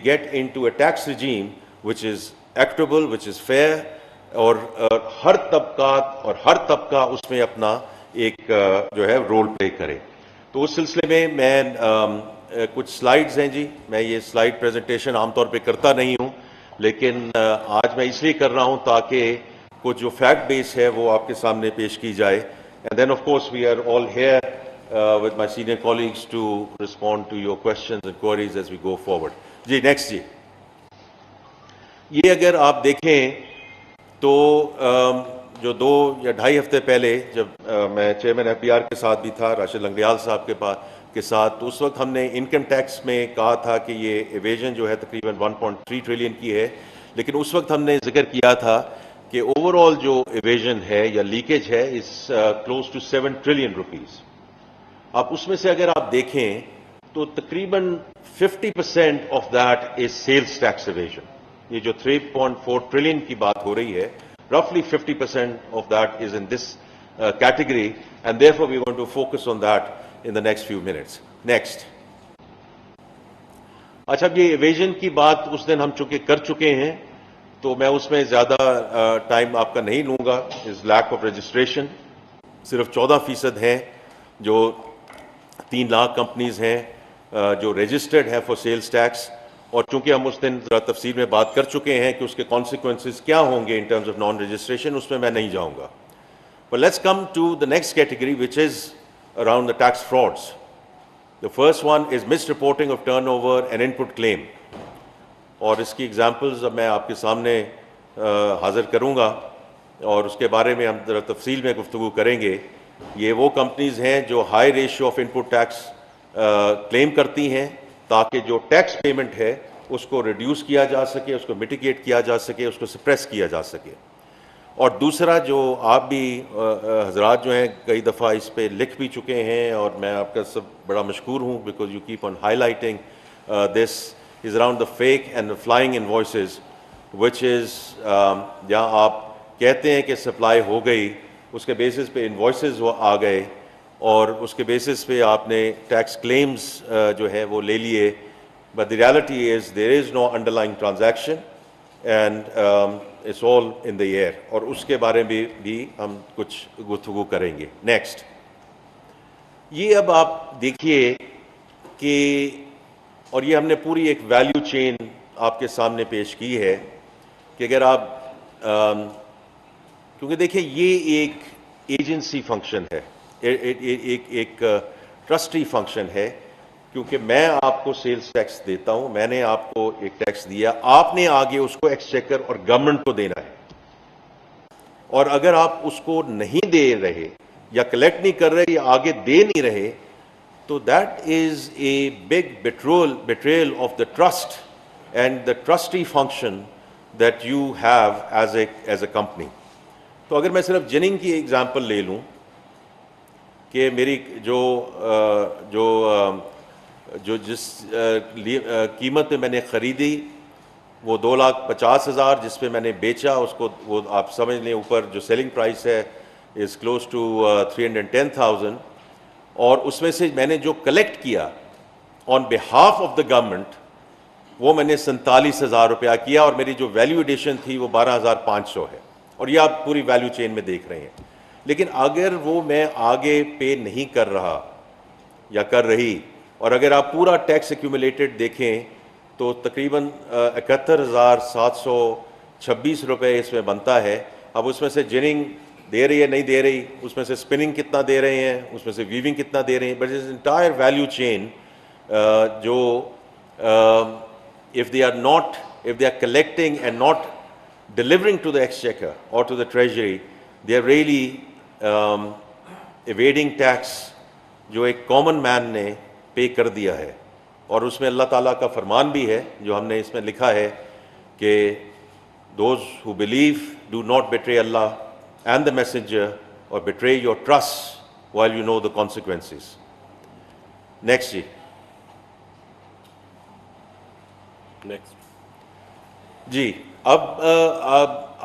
get into a tax regime which is equitable, which is fair, اور ہر طبقات اور ہر طبقہ اس میں اپنا ایک جو ہے رول پلے کرے. تو اس سلسلے میں کچھ سلائیڈز ہیں جی. میں یہ سلائیڈ پریزنٹیشن عام طور پہ کرتا نہیں ہوں، لیکن آج میں اس لیے کر رہا ہوں تاکہ کچھ جو فیکٹ بیس ہے وہ آپ کے سامنے پیش کی جائے. And then of course we are all here with my senior colleagues to respond to your questions and queries as we go forward. جی نیکسٹ جی. یہ اگر آپ دیکھیں تو جو 2 یا 2.5 ہفتے پہلے جب میں چیئرمین ایف بی آر کے ساتھ بھی تھا، راشد لنگریال صاحب کے ساتھ، تو اس وقت ہم نے انکم ٹیکس میں کہا تھا کہ یہ ایویژن جو ہے تقریباً 1.3 ٹریلین کی ہے. لیکن اس وقت ہم نے ذکر کیا تھا کہ اوور آل جو ایویژن ہے یا لیکیج ہے is close to 7 trillion rupees. اب اس میں سے اگر آپ دیکھیں تو تقریباً 50% of that is sales tax evasion. یہ جو 3.4 ٹریلین کی بات ہو رہی ہے، رفلی 50% of that is in this category, and therefore we want to focus on that in the next few minutes. Next. اچھا، اب یہ ایویژن کی بات اس دن ہم چونکہ کر چکے ہیں تو میں اس میں زیادہ ٹائم آپ کا نہیں لوں گا. Is lack of registration. صرف 14% ہیں جو 3 لاکھ کمپنیز ہیں جو رجسٹرڈ ہے فار سیلز ٹیکس. اور چونکہ ہم اس دن ذرا تفصیل میں بات کر چکے ہیں کہ اس کے کانسیکوینسز کیا ہوں گے in terms of non registration, اس میں نہیں جاؤں گا. But let's come to the next category, which is around the tax frauds. The first one is misreporting of turnover and input claim. اور اس کی ایگزامپلز اب میں آپ کے سامنے حاضر کروں گا اور اس کے بارے میں ہم ذرا تفصیل میں گفتگو کریں گے. یہ وہ کمپنیز ہیں جو high ratio of input tax claim کرتی ہیں تاکہ جو ٹیکس پیمنٹ ہے اس کو ریڈیوس کیا جا سکے، اس کو میٹیگیٹ کیا جا سکے، اس کو سپریس کیا جا سکے. اور دوسرا جو آپ بھی حضرات جو ہیں کئی دفعہ اس پہ لکھ بھی چکے ہیں اور میں آپ کا سب بڑا مشکور ہوں because you keep on highlighting this is around the fake and flying invoices which is جہاں آپ کہتے ہیں کہ سپلائی ہو گئی، اس کے بیسس پہ انوائسز وہ آ گئے اور اس کے بیسس پہ آپ نے ٹیکس کلیمز جو ہے وہ لے لیے. But the reality is there is no underlying transaction and it's all in the air. اور اس کے بارے میں بھی ہم کچھ گفتگو کریں گے. نیکسٹ. یہ اب آپ دیکھیے کہ اور یہ ہم نے پوری ایک ویلیو چین آپ کے سامنے پیش کی ہے کہ اگر آپ کیونکہ دیکھیں یہ ایک ایجنسی فنکشن ہے، ایک ٹرسٹی فنکشن ہے. کیونکہ میں آپ کو سیلز ٹیکس دیتا ہوں، میں نے آپ کو ایک ٹیکس دیا، آپ نے آگے اس کو ایکسچیکر اور گورنمنٹ کو دینا ہے. اور اگر آپ اس کو نہیں دے رہے یا کلیکٹ نہیں کر رہے یا آگے دے نہیں رہے تو that is a big betrayal of the trust and the trustee function that you have as a company. تو اگر میں صرف جننگ کی ایگزامپل لے لوں کہ میری جس قیمت پہ میں نے خریدی وہ 2,50,000، جس پہ میں نے بیچا اس کو وہ آپ سمجھ لیں اوپر جو سیلنگ پرائس ہے از کلوز ٹو 310,000. اور اس میں سے میں نے جو کلیکٹ کیا آن بہاف آف دا گورنمنٹ وہ میں نے 47,000 روپیہ کیا اور میری جو ویلیو ایڈیشن تھی وہ 12,500 ہے. اور یہ آپ پوری ویلیو چین میں دیکھ رہے ہیں. لیکن اگر وہ میں آگے پے نہیں کر رہا یا کر رہی اور اگر آپ پورا ٹیکس ایکیومولیٹڈ دیکھیں تو تقریباً 71,726 روپے اس میں بنتا ہے. اب اس میں سے جننگ دے رہی ہے نہیں دے رہی، اس میں سے اسپننگ کتنا دے رہے ہیں، اس میں سے ویونگ کتنا دے رہے ہیں. بٹ اس انٹائر ویلیو چین جو if they are collecting and not delivering to the exchequer or to the treasury, they are really evading tax جو ایک کامن مین نے پے کر دیا ہے. اور اس میں اللہ تعالیٰ کا فرمان بھی ہے جو ہم نے اس میں لکھا ہے کہ those who believe do not betray Allah and the messenger or betray your trust while you know the consequences. Next جی. نیکسٹ جی اب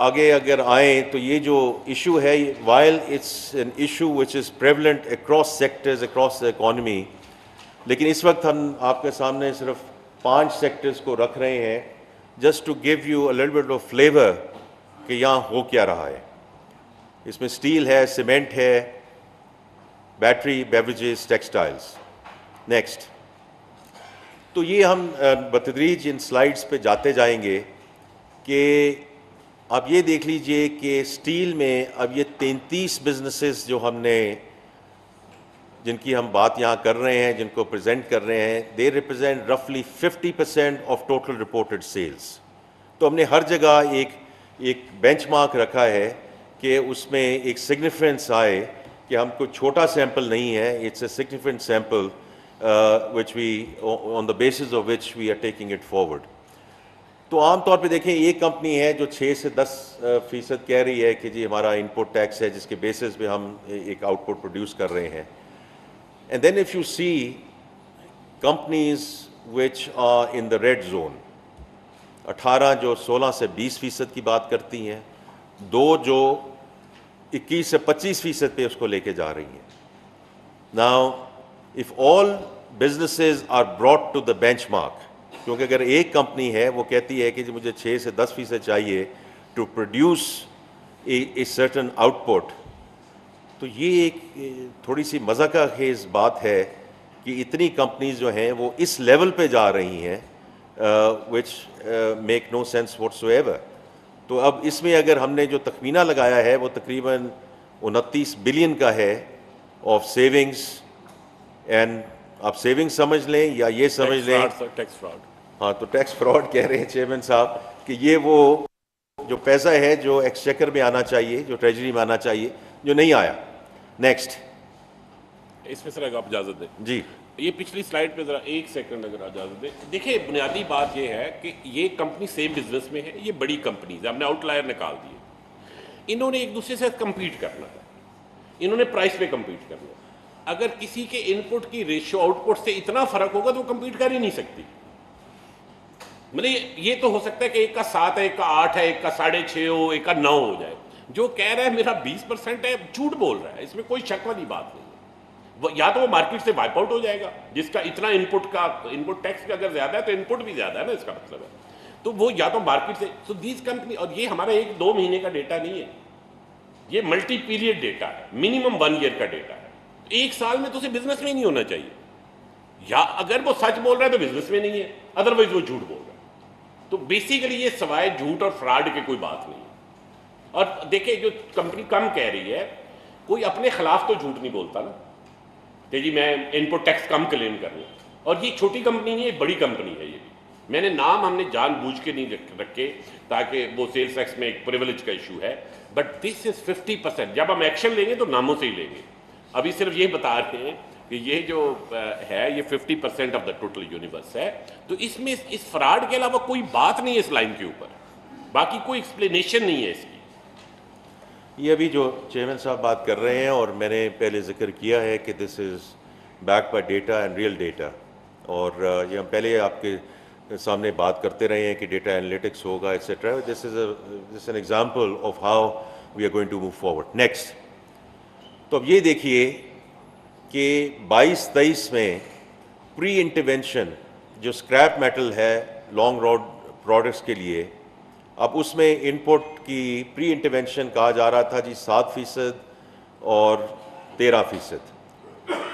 آگے اگر آئیں تو یہ جو ایشو ہے while it's an issue which is prevalent across sectors across the economy، لیکن اس وقت ہم آپ کے سامنے صرف 5 سیکٹرز کو رکھ رہے ہیں just to give you a little bit of flavour کہ یہاں ہو کیا رہا ہے. اس میں اسٹیل ہے, سیمنٹ ہے, بیٹری, بیوریجز, ٹیکسٹائلز. نیکسٹ. تو یہ ہم بتدریج ان سلائیڈز پہ جاتے جائیں گے کہ اب یہ دیکھ لیجئے کہ اسٹیل میں اب یہ 33 بزنسز جو ہم نے جن کی ہم بات یہاں کر رہے ہیں, جن کو پریزنٹ کر رہے ہیں, دے ریپرزینٹ رفلی 50% آف ٹوٹل رپورٹڈ سیلز. تو ہم نے ہر جگہ ایک بینچ مارک رکھا ہے کہ اس میں ایک سگنیفیکنس آئے کہ ہم کوئی چھوٹا سیمپل نہیں ہے, it's a significant sample which we on the basis of which we are taking it forward. تو عام طور پہ دیکھیں ایک کمپنی ہے جو 6 سے 10% کہہ رہی ہے کہ جی ہمارا انپٹ ٹیکس ہے جس کے بیسس پہ ہم ایک آؤٹ پٹ پروڈیوس کر رہے ہیں. And then if you see companies which are in the red zone, 18 جو 16 سے 20% کی بات کرتی ہیں, 2 جو 21 سے 25% پہ اس کو لے کے جا رہی ہیں. Now if all businesses are brought to the benchmark, کیونکہ اگر ایک کمپنی ہے وہ کہتی ہے کہ جی مجھے 6 سے 10% چاہیے to produce a certain output, تو یہ ایک تھوڑی سی مذاق خیز بات ہے کہ اتنی کمپنیز جو ہیں وہ اس لیول پہ جا رہی ہیں which make no sense whatsoever. تو اب اس میں اگر ہم نے جو تخمینہ لگایا ہے وہ تقریباً 29 بلین کا ہے آف سیونگس. اینڈ آپ سیونگ سمجھ لیں یا یہ سمجھ لیں, ٹیکس فراڈ. ہاں تو ٹیکس فراڈ کہہ رہے ہیں چیئرمین صاحب کہ یہ وہ جو پیسہ ہے جو ایکسچیکر میں آنا چاہیے, جو ٹریجری میں آنا چاہیے, جو نہیں آیا. نیکسٹ. اس میں سر اگر آپ اجازت دیں جی یہ پچھلی سلائڈ پہ ذرا 1 سیکنڈ اگر اجازت دیں. دیکھیں بنیادی بات یہ ہے کہ یہ کمپنی سیم بزنس میں ہے, یہ بڑی کمپنیز ہے, ہم نے آؤٹ لائر نکال دیے. انہوں نے ایک دوسرے سے کمپیٹ کرنا ہے, انہوں نے پرائس پہ کمپیٹ کرنا ہے. اگر کسی کے ان پٹ کی ریشو آؤٹ پٹ سے اتنا فرق ہوگا تو وہ کمپیٹ کر ہی نہیں سکتی. مطلب یہ تو ہو سکتا ہے کہ ایک کا 7 ہے, ایک کا 8 ہے, ایک کا 6.5 ہو, ایک کا 9 ہو جائے. جو کہہ رہا ہے میرا 20% ہے جھوٹ بول رہا ہے, اس میں کوئی شک والی بات نہیں ہے. یا تو وہ مارکیٹ سے وائپ آؤٹ ہو جائے گا جس کا اتنا ان پٹ ٹیکس کا اگر زیادہ ہے تو ان پٹ بھی زیادہ ہے نا, اس کا مطلب ہے. تو وہ یا تو مارکیٹ سے, تو دیز کمپنی, اور یہ ہمارا 1-2 مہینے کا ڈیٹا نہیں ہے, یہ ملٹی پیریڈ ڈیٹا ہے, منیمم 1 ایئر کا ڈیٹا ہے. 1 سال میں تو اسے بزنس میں نہیں ہونا چاہیے, یا اگر وہ سچ بول رہا ہے تو بزنس میں نہیں ہے, ادروائز وہ جھوٹ بول رہا ہے. تو بیسیکلی یہ سوائے جھوٹ اور فراڈ کی کوئی بات نہیں ہے. اور دیکھیں جو کمپنی کم کہہ رہی ہے, کوئی اپنے خلاف تو جھوٹ نہیں بولتا نا کہ جی میں ان پٹ ٹیکس کم کلیم کر رہا ہوں. اور یہ چھوٹی کمپنی نہیں ہے, بڑی کمپنی ہے. یہ بھی میں نے نام ہم نے جان بوجھ کے نہیں رکھے تاکہ وہ سیلس ٹیکس میں ایک پریویلیج کا ایشو ہے, بٹ دس از 50%. جب ہم ایکشن لیں گے تو ناموں سے ہی لیں گے. ابھی صرف یہ بتا رہے ہیں کہ یہ جو ہے یہ 50% آف دا ٹوٹل یونیورس ہے. تو اس میں اس فراڈ کے علاوہ کوئی بات نہیں ہے اس لائن کے اوپر, باقی کوئی ایکسپلینیشن نہیں ہے اس کی. یہ ابھی جو چیئرمین صاحب بات کر رہے ہیں, اور میں نے پہلے ذکر کیا ہے کہ this is back by data and real data, اور یہ ہم پہلے آپ کے سامنے بات کرتے رہے ہیں کہ ڈیٹا انالیٹکس ہوگا etcetera. This an example of how we are going to move forward. Next. تو اب یہ دیکھیے کہ 22-23 میں پری انٹرونشن جو اسکریپ میٹل ہے لانگ روڈ پروڈکٹس کے لیے, اب اس میں ان پٹ کی پری انٹرونشن کہا جا رہا تھا جی 7% اور 13%.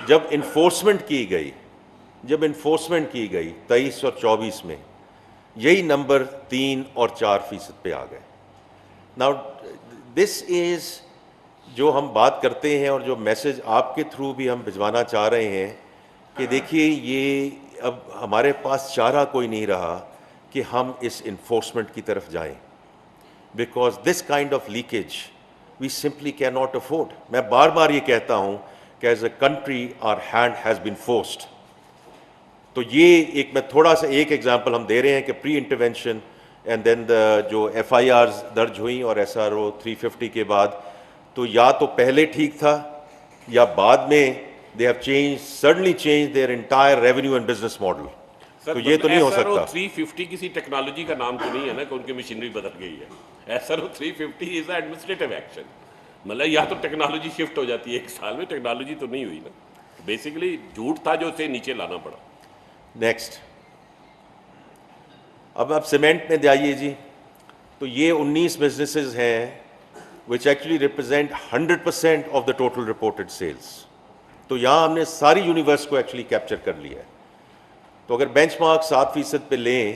جب انفورسمنٹ کی گئی 23 اور 24 میں, یہی نمبر 3 اور 4% پہ آ گئے. ناؤ دس از جو ہم بات کرتے ہیں اور جو میسج آپ کے تھرو بھی ہم بھجوانا چاہ رہے ہیں کہ دیکھیے یہ اب ہمارے پاس چارہ کوئی نہیں رہا کہ ہم اس انفورسمنٹ کی طرف جائیں, because this kind of leakage we simply can not afford. میں بار بار یہ کہتا ہوں کہ as a country our hand has been forced. تو یہ ایک میں تھوڑا سا ایک ایگزامپل ہم دے رہے ہیں کہ پری انٹرونشن اینڈ دین جو FIRs درج ہوئیں اور SRO 350 کے بعد, تو یا تو پہلے ٹھیک تھا یا بعد میں they have certainly changed their entire revenue and business model. تو یہ تو نہیں ہو سکتا. SRO 350 کسی ٹیکنالوجی کا نام تو نہیں ہے نا کہ ان کی مشینری بدل گئی ہے. SRO 350 از ایڈمنسٹریٹو ایکشن. مطلب یا تو ٹیکنالوجی شفٹ ہو جاتی ہے 1 سال میں, ٹیکنالوجی تو نہیں ہوئی نا, بیسیکلی جھوٹ تھا جو اسے نیچے لانا پڑا. نیکسٹ. اب آپ سیمنٹ میں جائیے جی، تو یہ 19 بزنسز ہیں which actually represent 100% of the total reported sales. تو یہاں ہم نے ساری یونیورس کو ایکچولی کیپچر کر لیا ہے. تو اگر بینچ مارک 7% پہ لیں،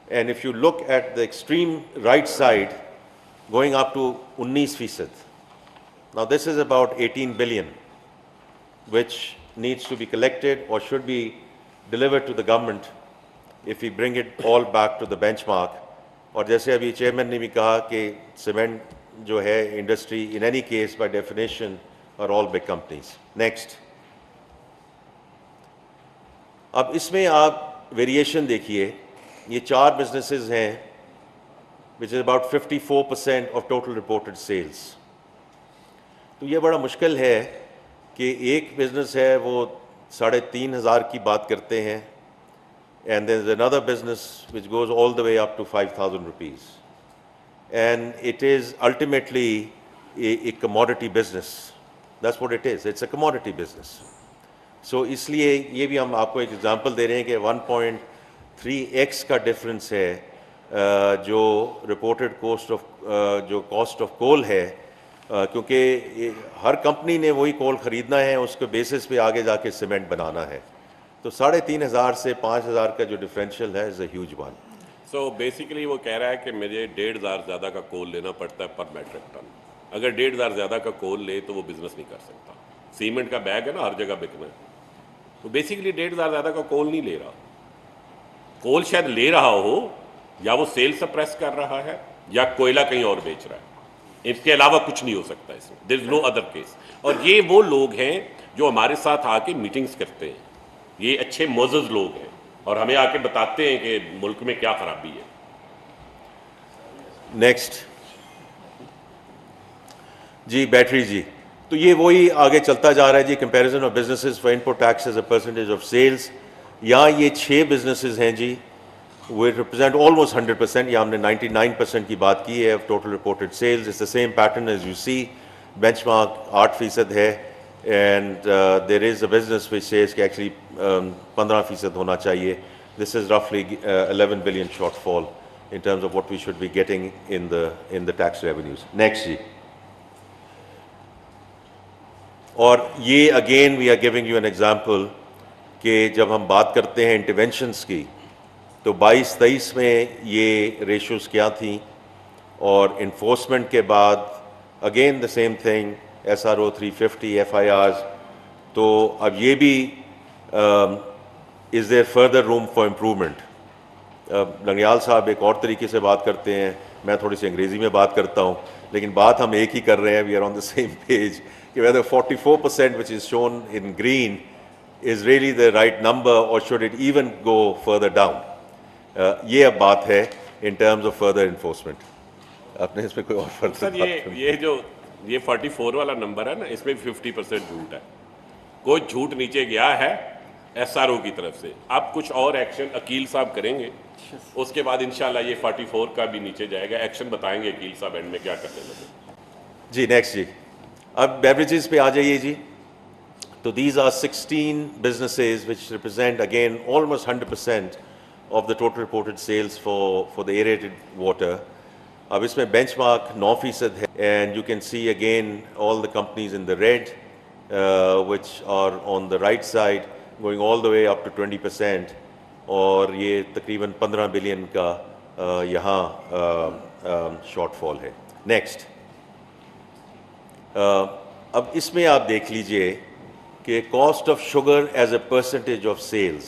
and if you look at the extreme right side going up to 19%. Now this is about 18 billion which needs to be collected or should be delivered to the government if we bring it all back to the benchmark. اور جیسے ابھی chairman نے بھی کہا کہ cement جو ہے industry in any case by definition are all big companies. Next, اب اس میں آپ ویریشن دیکھیے، یہ 4 بزنسز ہیں which is about 54% of total reported sales. تو یہ بڑا مشکل ہے کہ ایک بزنس ہے وہ 3,500 کی بات کرتے ہیں، and there is another business which goes all the way up to 5,000 rupees. And it is ultimately a commodity business. That's what it is. It's a commodity business. So اس لیے یہ بھی ہم آپ کو ایک ایگزامپل دے رہے ہیں کہ 1.3x کا ڈفرنس ہے جو رپورٹڈ کاسٹ آف کول ہے، کیونکہ ہر کمپنی نے وہی کول خریدنا ہے، اس کے بیسس پہ آگے جا کے سیمنٹ بنانا ہے. تو 3,500 سے 5,000 کا جو ڈفرینشیل ہے is a huge one. So basically وہ کہہ رہا ہے کہ مجھے 1,500 زیادہ کا کول لینا پڑتا ہے پر میٹرک ٹن. اگر 1,500 زیادہ کا کول لے تو وہ بزنس نہیں کر سکتا. سیمنٹ کا بیگ ہے نا، ہر جگہ بکنا ہے. تو بیسیکلی 1,500 زیادہ کا کول نہیں لے رہا. کول شاید لے رہا ہو، یا وہ سیل سپریس کر رہا ہے، یا کوئلہ کہیں اور بیچ رہا ہے. اس کے علاوہ کچھ نہیں ہو سکتا اس میں. دیر از نو ادر کیس. اور یہ وہ لوگ ہیں جو ہمارے ساتھ آ کے میٹنگز کرتے ہیں. یہ اچھے معزز لوگ ہیں اور ہمیں آ کے بتاتے ہیں کہ ملک میں کیا خرابی ہے. نیکسٹ جی، بیٹری جی. تو یہ وہی آگے چلتا جا رہا ہے جی، comparison of businesses for input tax as a percentage of sales. یہاں یہ 6 بزنسز ہیں جی، وہ ریپرزینٹ آلموسٹ 100%. یا ہم نے 99% کی بات کی ہے total reported sales. It's the same pattern as you see. Benchmark 8% ہے، and there is a business which says کہ ایکچولی 15% ہونا چاہیے. دس از رفلی 11 billion shortfall in terms of what we should be getting in the tax revenues. Next جی. اور یہ again we are giving you an example کہ جب ہم بات کرتے ہیں انٹرونشنس کی، تو 22-23 میں یہ ریشوز کیا تھیں، اور انفورسمنٹ کے بعد again the same thing, SRO 350 FIRs. تو اب یہ بھی از دیر فردر روم فار امپرومنٹ. لنگیال صاحب ایک اور طریقے سے بات کرتے ہیں، میں تھوڑی سی انگریزی میں بات کرتا ہوں، لیکن بات ہم ایک ہی کر رہے ہیں. We are on the same page کہ whether 44% which is shown in green is really the right number or should it even go further down. یہ اب بات ہے in terms of further enforcement. آپ نے اس میں کوئی اور فرق؟ سر یہ 44 والا نمبر ہے نا، اس میں 50% جھوٹ ہے. کوئی جھوٹ نیچے گیا ہے SRO کی طرف سے. اب کچھ اور ایکشن عقیل صاحب کریں گے، اس کے بعد انشاءاللہ یہ 44 کا بھی نیچے جائے گا. ایکشن بتائیں گے عقیل صاحب اینڈ میں کیا کرنے لگے. جی نیکسٹ جی. اب بیوریجز پہ آ جائیے جی. تو these are 16 businesses which represent again almost 100% of the total reported sales for the aerated water. اب اس میں بینچ مارک 9% ہے، and you can see again all the companies in the red which are on the right side going all the way up to 20%. اور یہ تقریباً 15 billion کا یہاں short فال ہے. نیکسٹ، اب اس میں آپ دیکھ لیجئے کہ cost of sugar as a percentage of sales.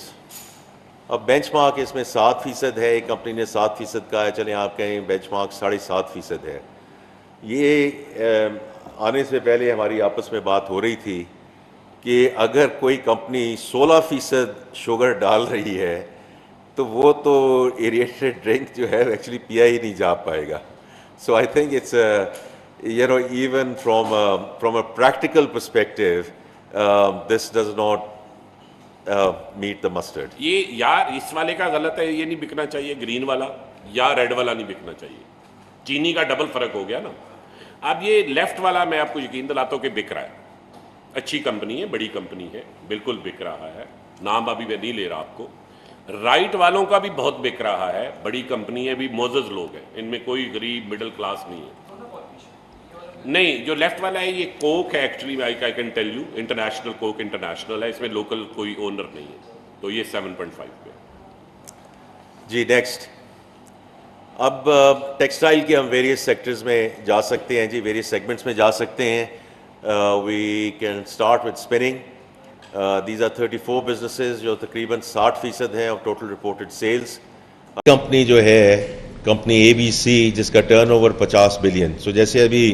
اب بینچ مارک اس میں 7% ہے، ایک کمپنی نے 7% کہا ہے، چلیں آپ کہیں بینچ مارک 7.5% ہے. یہ آنے سے پہلے ہماری آپس میں بات ہو رہی تھی کہ اگر کوئی کمپنی 16% شوگر ڈال رہی ہے تو وہ تو ایریٹڈ ڈرنک جو ہے ایکچولی پیا ہی نہیں جا پائے گا. So I think it's even from a practical perspective, this does not meet the mustard. یہ یار اس والے کا غلط ہے، یہ نہیں بکنا چاہیے گرین والا، یا ریڈ والا نہیں بکنا چاہیے. چینی کا ڈبل فرق ہو گیا نا. اب یہ لیفٹ والا میں آپ کو یقین دلاتا ہوں کہ بک رہا ہے. اچھی کمپنی ہے، بڑی کمپنی ہے، بالکل بک رہا ہے. نام ابھی میں نہیں لے رہا آپ کو. رائٹ والوں کا بھی بہت بک رہا ہے, بڑی کمپنی ہے, بھی معزز لوگ ہیں, ان میں کوئی غریب مڈل کلاس نہیں ہے. نہیں, جو لیفٹ والا ہے یہ کوک ہے actually, I can tell you, international coke international ہے, اس میں لوکل کوئی اونر نہیں ہے, تو یہ 7.5 پہ. جی نیکسٹ. اب ٹیکسٹائل کے ہم ویریس سیکٹرز میں جا سکتے ہیں جی, ویریس سیگمنٹس میں جا سکتے ہیں. We can start with spinning. These are 34 businesses جو تقریباً 60% ہیں of total reported sales. Company جو ہے کمپنی اے بی سی جس کا ٹرن اوور 50 بلین. سو جیسے ابھی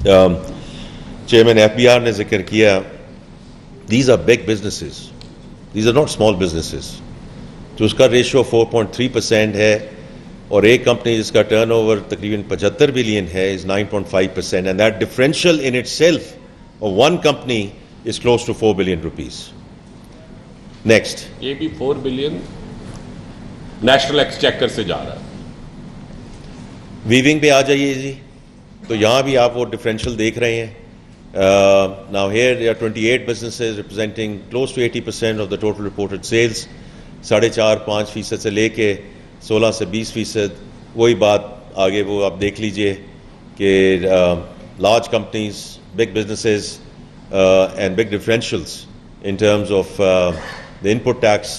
چیئرمین ایف بی آر نے ذکر کیا, these are big businesses, these are not small businesses. تو اس کا ریشو 4.3% ہے, اور ایک کمپنی جس کا ٹرن اوور تقریباً 75 بلین ہے از 9.5%, and that differential in it self of one company is close to 4 billion rupees. Next. یہ بھی 4 بلین نیشنل ایکسچیکر سے جا رہا ہے. ویونگ پہ آ جائیے جی, تو یہاں بھی آپ وہ ڈفرینشیل دیکھ رہے ہیں. Now here there are 28 businesses representing close to 80% of the total reported sales. 4.5-5% سے لے کے 16 سے 20%. وہی بات آگے وہ آپ دیکھ لیجئے کہ large companies, big businesses and big differentials in terms of the input tax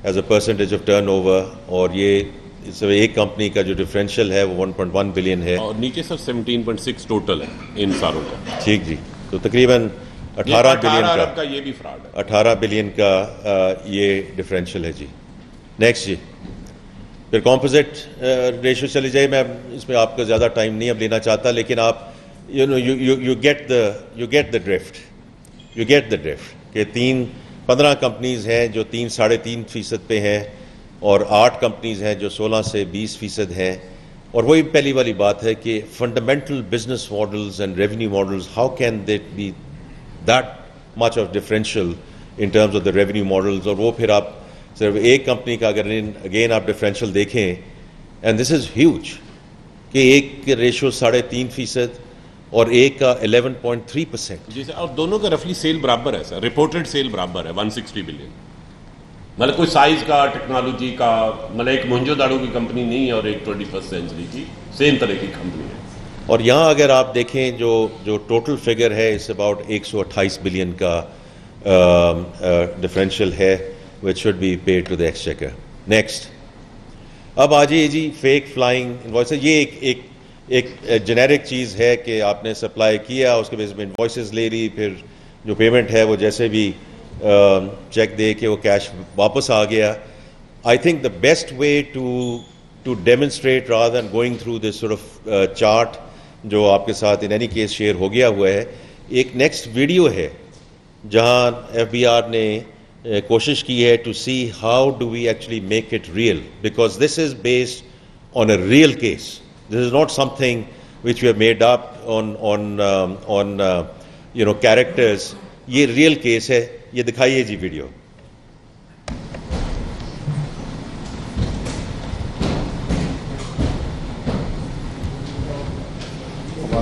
as a percentage of turnover. اور یہ اس میں ایک کمپنی کا جو ڈفرینشیل ہے وہ 1.1 بلین ہے, اور نیچے سر 17.6 ٹوٹل ہے ان ساروں کا. ٹھیک جی, تو تقریباً 18 بلین کا یہ بھی فراڈ ہے. 18 بلین کا یہ ڈفرینشیل ہے جی. نیکسٹ جی. پھر کمپوزٹ ریشو چلی جائے, میں اس میں آپ کا زیادہ ٹائم نہیں اب لینا چاہتا, لیکن آپ you get the drift. You get the drift کہ 15 کمپنیز ہیں جو 3.5% پہ ہیں, اور 8 کمپنیز ہیں جو 16 سے 20% ہیں. اور وہی پہلی والی بات ہے کہ fundamental business models and revenue models, how can they be that much of differential in terms of the revenue models. اور وہ پھر آپ صرف ایک کمپنی کا اگر اگین آپ ڈفرینشیل دیکھیں, اینڈ دس از ہیوج, کہ ایک کے ریشو 3.5% اور ایک کا 11.3%. جی سر, اور دونوں کا رفلی سیل برابر ہے سر, رپورٹڈ سیل برابر ہے 160 بلین. مطلب کوئی سائز کا, ٹیکنالوجی کا, مطلب ایک مونجو داڑو کی کمپنی نہیں ہے اور ایک 21st سینچری کی سیم طرح کی کمپنی ہے. اور یہاں اگر آپ دیکھیں جو ٹوٹل فگر ہے اس اباؤٹ 128 بلین کا ڈفرینشیل ہے which should be paid to the exchequer. Next. اب آ جائیے جی فیک فلائنگ انوائسز. یہ ایک جنیرک چیز ہے کہ آپ نے سپلائی کیا, اس کے بیس میں انوائسز لے لی, پھر جو پیمنٹ ہے وہ جیسے بھی چیک دے کے وہ کیش واپس آ گیا. I think the best way to demonstrate rather than going through this sort of chart جو آپ کے ساتھ ان اینی کیس شیئر ہو گیا ہوا ہے, ایک نیکسٹ ویڈیو ہے جہاں ایف بی آر نے کوشش کی ہے to see how do we actually make it real, because this is based on a real case. This is not something which we have made up on characters. یہ real case ہے. یہ دکھائیے جی video.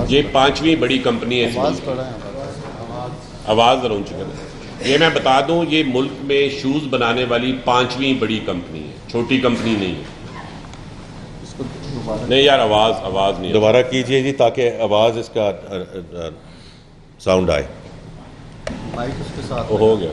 یہ 5ویں بڑی company ہے. آواز اونچی کریں. یہ میں بتا دوں, یہ ملک میں شوز بنانے والی 5ویں بڑی کمپنی ہے, چھوٹی کمپنی نہیں ہے. نہیں یار آواز نہیں, دوبارہ کیجئے جی تاکہ آواز اس کا ساؤنڈ آئے. ہو گیا